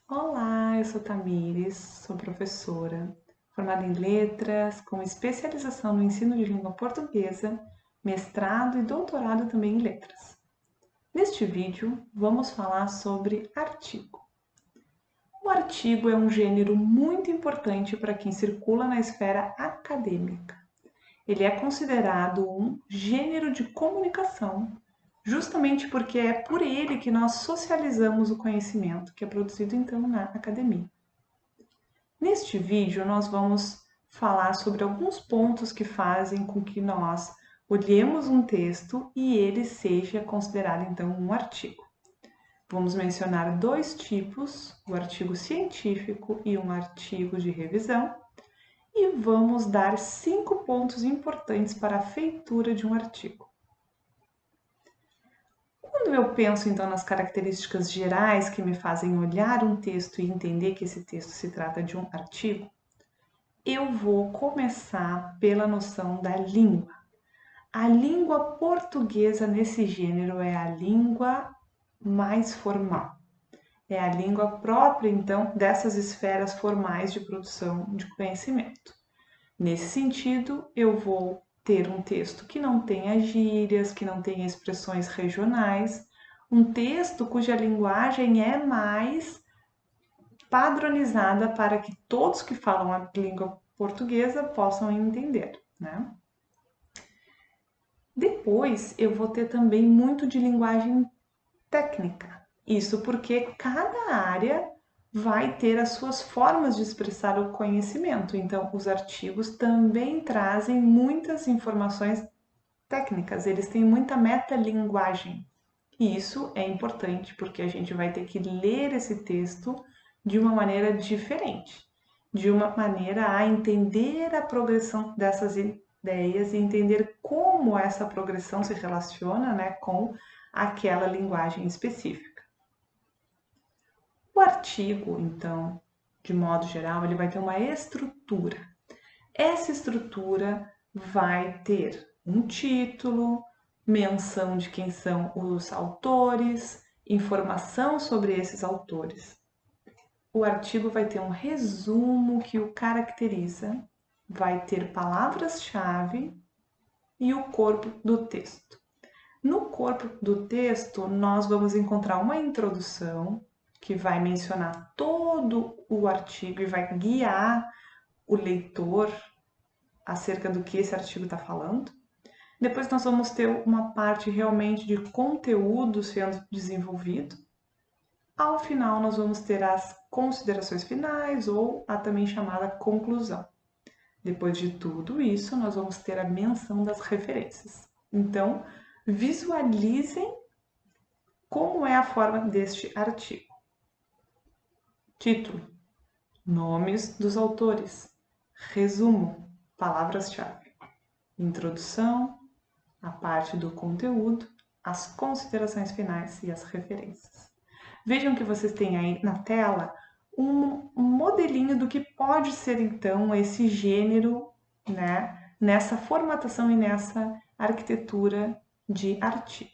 Olá, eu sou Tamires, sou professora, formada em letras, com especialização no ensino de língua portuguesa, mestrado e doutorado também em letras. Neste vídeo, vamos falar sobre artigo. O artigo é um gênero muito importante para quem circula na esfera acadêmica. Ele é considerado um gênero de comunicação, justamente porque é por ele que nós socializamos o conhecimento que é produzido então na academia. Neste vídeo, nós vamos falar sobre alguns pontos que fazem com que nós olhemos um texto e ele seja considerado então um artigo. Vamos mencionar dois tipos, o artigo científico e um artigo de revisão, e vamos dar 5 pontos importantes para a feitura de um artigo. Quando eu penso então nas características gerais que me fazem olhar um texto e entender que esse texto se trata de um artigo, eu vou começar pela noção da língua. A língua portuguesa nesse gênero é a língua mais formal. É a língua própria, então, dessas esferas formais de produção de conhecimento. Nesse sentido, eu vou ter um texto que não tenha gírias, que não tenha expressões regionais, um texto cuja linguagem é mais padronizada para que todos que falam a língua portuguesa possam entender, né? Depois eu vou ter também muito de linguagem técnica. Isso porque cada área vai ter as suas formas de expressar o conhecimento. Então, os artigos também trazem muitas informações técnicas, eles têm muita metalinguagem. E isso é importante porque a gente vai ter que ler esse texto de uma maneira diferente, de uma maneira a entender a progressão dessas ideias e entender como essa progressão se relaciona, né, com aquela linguagem específica. O artigo, então, de modo geral, ele vai ter uma estrutura. Essa estrutura vai ter um título, menção de quem são os autores, informação sobre esses autores. O artigo vai ter um resumo que o caracteriza, vai ter palavras-chave e o corpo do texto. No corpo do texto, nós vamos encontrar uma introdução que vai mencionar todo o artigo e vai guiar o leitor acerca do que esse artigo está falando. Depois nós vamos ter uma parte realmente de conteúdo sendo desenvolvido. Ao final, nós vamos ter as considerações finais ou a também chamada conclusão. Depois de tudo isso, nós vamos ter a menção das referências. Então, visualizem como é a forma deste artigo. Título: nomes dos autores. Resumo: palavras-chave. Introdução, a parte do conteúdo, as considerações finais e as referências. Vejam que vocês têm aí na tela um modelinho do que pode ser então esse gênero, né, nessa formatação e nessa arquitetura de artigo.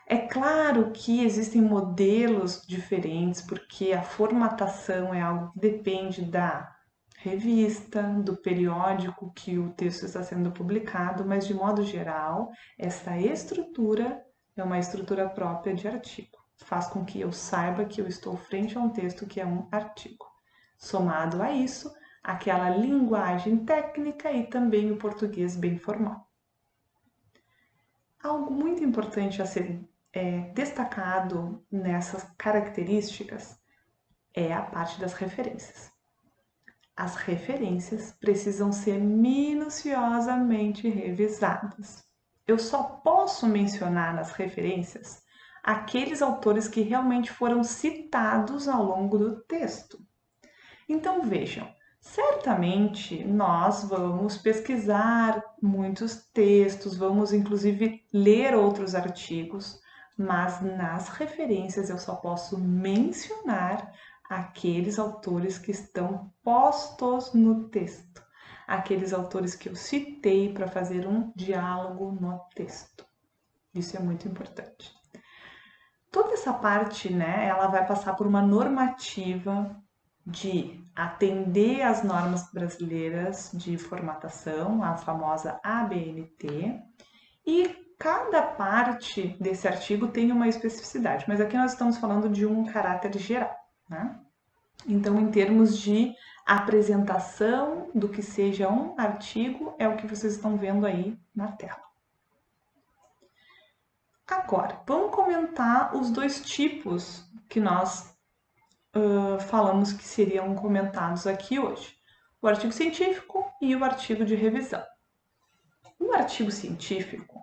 É claro que existem modelos diferentes, porque a formatação é algo que depende da revista, do periódico que o texto está sendo publicado, mas de modo geral, essa estrutura é uma estrutura própria de artigo. Faz com que eu saiba que eu estou frente a um texto que é um artigo. Somado a isso, aquela linguagem técnica e também o português bem formal. Algo muito importante a ser destacado nessas características é a parte das referências. As referências precisam ser minuciosamente revisadas. Eu só posso mencionar nas referências aqueles autores que realmente foram citados ao longo do texto. Então vejam, certamente nós vamos pesquisar muitos textos, vamos inclusive ler outros artigos, mas nas referências eu só posso mencionar aqueles autores que estão postos no texto, aqueles autores que eu citei para fazer um diálogo no texto. Isso é muito importante. Toda essa parte, né, ela vai passar por uma normativa de atender às normas brasileiras de formatação, a famosa ABNT, e cada parte desse artigo tem uma especificidade, mas aqui nós estamos falando de um caráter geral, né? Então, em termos de apresentação do que seja um artigo, é o que vocês estão vendo aí na tela. Agora, vamos comentar os dois tipos que nós falamos que seriam comentados aqui hoje: o artigo científico e o artigo de revisão. O artigo científico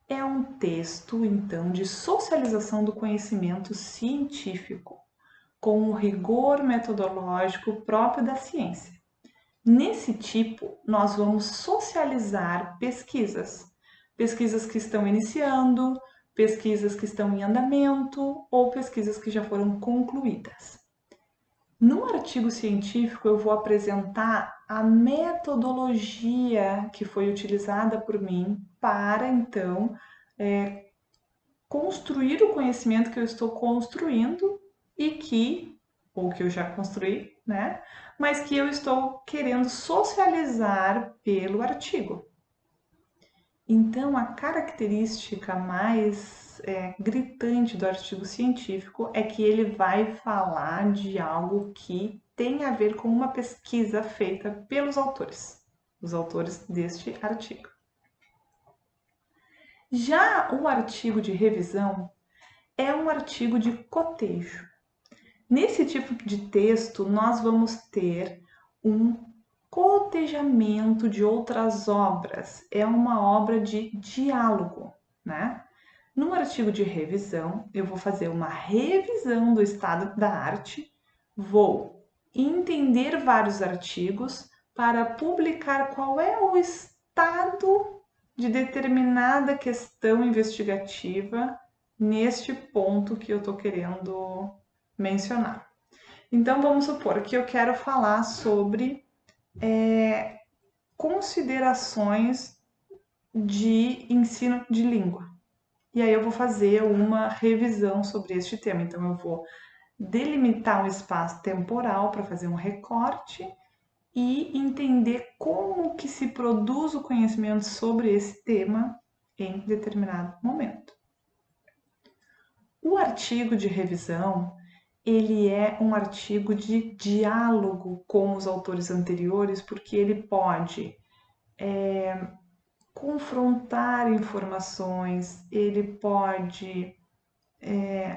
é um texto, então, de socialização do conhecimento científico, com o rigor metodológico próprio da ciência. Nesse tipo, nós vamos socializar pesquisas, pesquisas que estão iniciando, pesquisas que estão em andamento ou pesquisas que já foram concluídas. No artigo científico, eu vou apresentar a metodologia que foi utilizada por mim para, então, construir o conhecimento que eu estou construindo ou que eu já construí, né? Mas que eu estou querendo socializar pelo artigo. Então, a característica mais gritante do artigo científico é que ele vai falar de algo que tem a ver com uma pesquisa feita pelos autores, os autores deste artigo. Já o artigo de revisão é um artigo de cotejo. Nesse tipo de texto, nós vamos ter um cotejamento de outras obras. É uma obra de diálogo, né? No artigo de revisão, eu vou fazer uma revisão do estado da arte, vou entender vários artigos para publicar qual é o estado de determinada questão investigativa neste ponto que eu estou querendo mencionar. Então, vamos supor que eu quero falar sobre considerações de ensino de língua. E aí eu vou fazer uma revisão sobre este tema. Então, eu vou delimitar um espaço temporal para fazer um recorte e entender como que se produz o conhecimento sobre esse tema em determinado momento. O artigo de revisão, ele é um artigo de diálogo com os autores anteriores, porque ele pode confrontar informações, ele pode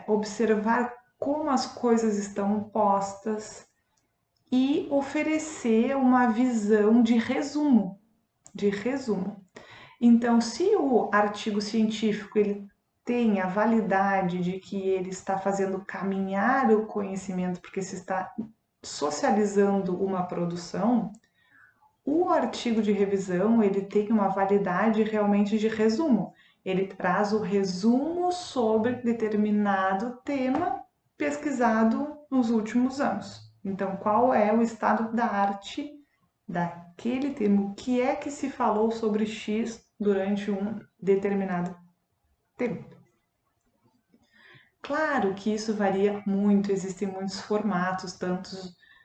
observar como as coisas estão postas e oferecer uma visão de resumo, Então, se o artigo científico ele tem a validade de que ele está fazendo caminhar o conhecimento, porque se está socializando uma produção, o artigo de revisão ele tem uma validade realmente de resumo. Ele traz o resumo sobre determinado tema pesquisado nos últimos anos. Então, qual é o estado da arte daquele tema? O que é que se falou sobre X durante um determinado tempo? Claro que isso varia muito, existem muitos formatos, tanto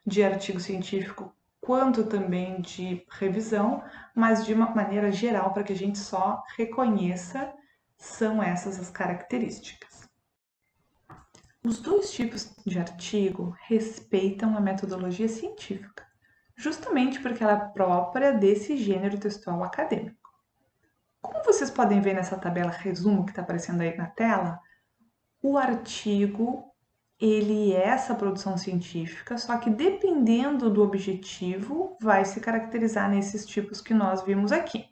de artigo científico quanto também de revisão, mas de uma maneira geral, para que a gente só reconheça, são essas as características. Os dois tipos de artigo respeitam a metodologia científica, justamente porque ela é própria desse gênero textual acadêmico. Como vocês podem ver nessa tabela resumo que está aparecendo aí na tela, o artigo ele é essa produção científica, só que dependendo do objetivo, vai se caracterizar nesses tipos que nós vimos aqui.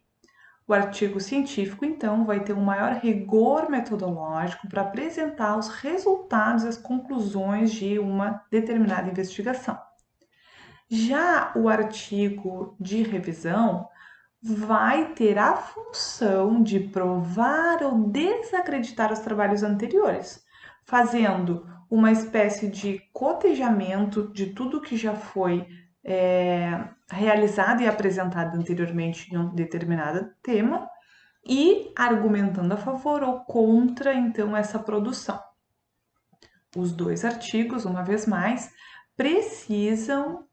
O artigo científico, então, vai ter um maior rigor metodológico para apresentar os resultados e as conclusões de uma determinada investigação. Já o artigo de revisão vai ter a função de provar ou desacreditar os trabalhos anteriores, fazendo uma espécie de cotejamento de tudo que já foi realizado e apresentado anteriormente em um determinado tema e argumentando a favor ou contra, então, essa produção. Os dois artigos, uma vez mais, precisam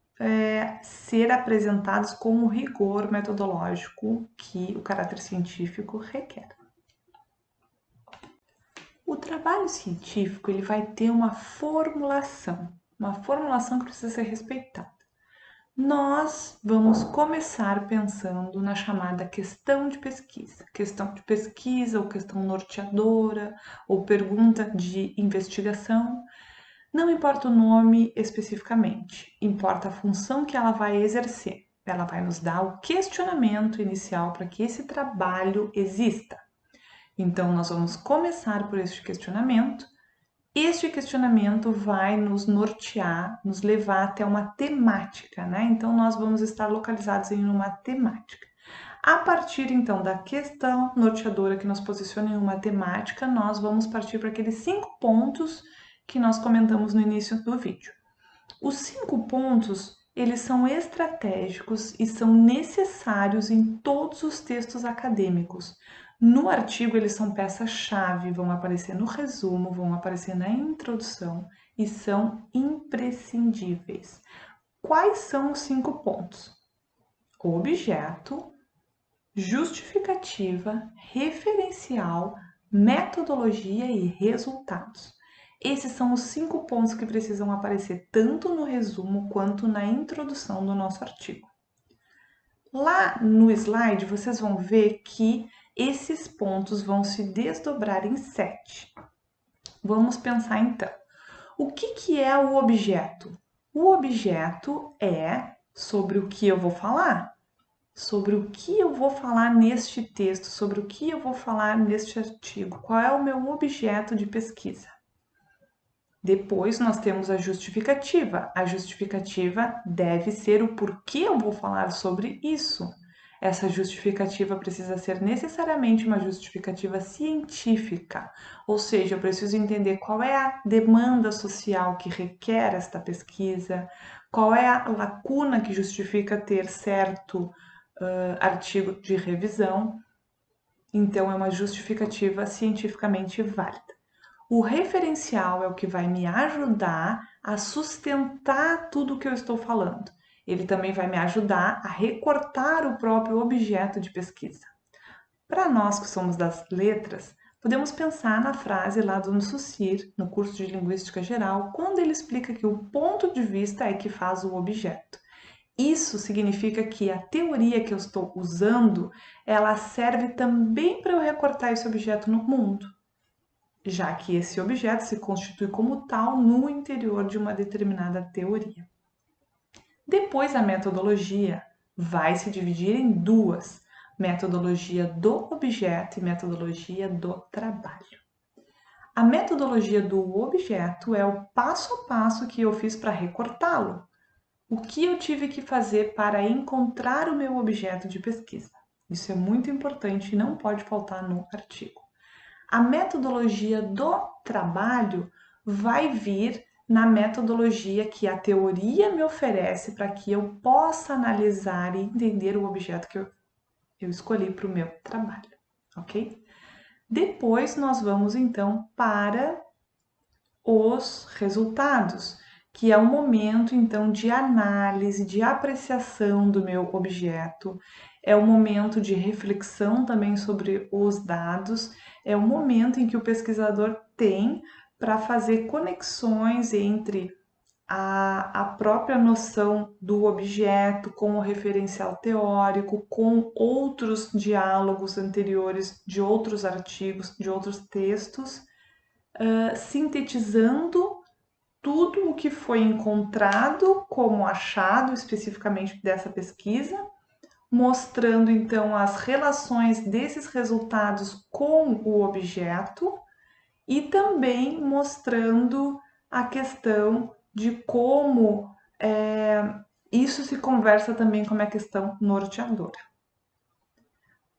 ser apresentados com o rigor metodológico que o caráter científico requer. O trabalho científico ele vai ter uma formulação que precisa ser respeitada. Nós vamos começar pensando na chamada questão de pesquisa ou questão norteadora ou pergunta de investigação. Não importa o nome especificamente, importa a função que ela vai exercer. Ela vai nos dar o questionamento inicial para que esse trabalho exista. Então, nós vamos começar por este questionamento. Este questionamento vai nos nortear, nos levar até uma temática, né? Então, nós vamos estar localizados em uma temática. A partir, então, da questão norteadora que nos posiciona em uma temática, nós vamos partir para aqueles 5 pontos que nós comentamos no início do vídeo. Os 5 pontos, eles são estratégicos e são necessários em todos os textos acadêmicos. No artigo, eles são peça-chave, vão aparecer no resumo, vão aparecer na introdução e são imprescindíveis. Quais são os 5 pontos? Objeto, justificativa, referencial, metodologia e resultados. Esses são os 5 pontos que precisam aparecer tanto no resumo quanto na introdução do nosso artigo. Lá no slide, vocês vão ver que esses pontos vão se desdobrar em 7. Vamos pensar então. O que é o objeto? O objeto é sobre o que eu vou falar. Sobre o que eu vou falar neste texto, sobre o que eu vou falar neste artigo. Qual é o meu objeto de pesquisa? Depois nós temos a justificativa. A justificativa deve ser o porquê eu vou falar sobre isso. Essa justificativa precisa ser necessariamente uma justificativa científica, ou seja, eu preciso entender qual é a demanda social que requer esta pesquisa, qual é a lacuna que justifica ter certo artigo de revisão. Então, é uma justificativa cientificamente válida. O referencial é o que vai me ajudar a sustentar tudo o que eu estou falando. Ele também vai me ajudar a recortar o próprio objeto de pesquisa. Para nós que somos das letras, podemos pensar na frase lá do Saussure, no curso de Linguística Geral, quando ele explica que o ponto de vista é que faz o objeto. Isso significa que a teoria que eu estou usando, ela serve também para eu recortar esse objeto no mundo, já que esse objeto se constitui como tal no interior de uma determinada teoria. Depois, a metodologia vai se dividir em 2, metodologia do objeto e metodologia do trabalho. A metodologia do objeto é o passo a passo que eu fiz para recortá-lo. O que eu tive que fazer para encontrar o meu objeto de pesquisa? Isso é muito importante e não pode faltar no artigo. A metodologia do trabalho vai vir na metodologia que a teoria me oferece para que eu possa analisar e entender o objeto que eu escolhi para o meu trabalho, ok? Depois nós vamos então para os resultados, que é o momento então de análise, de apreciação do meu objeto, é o momento de reflexão também sobre os dados, é o momento em que o pesquisador tem para fazer conexões entre a própria noção do objeto com o referencial teórico, com outros diálogos anteriores de outros artigos, de outros textos, sintetizando tudo o que foi encontrado como achado especificamente dessa pesquisa, mostrando então as relações desses resultados com o objeto e também mostrando a questão de como isso se conversa também com a questão norteadora.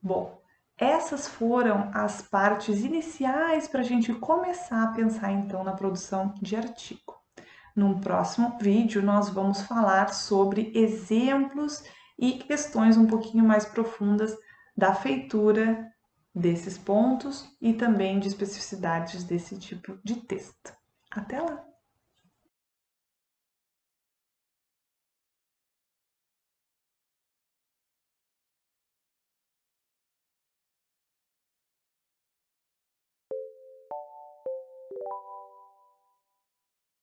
Bom, essas foram as partes iniciais para a gente começar a pensar então na produção de artigo. Num próximo vídeo nós vamos falar sobre exemplos e questões um pouquinho mais profundas da feitura desses pontos e também de especificidades desse tipo de texto. Até lá!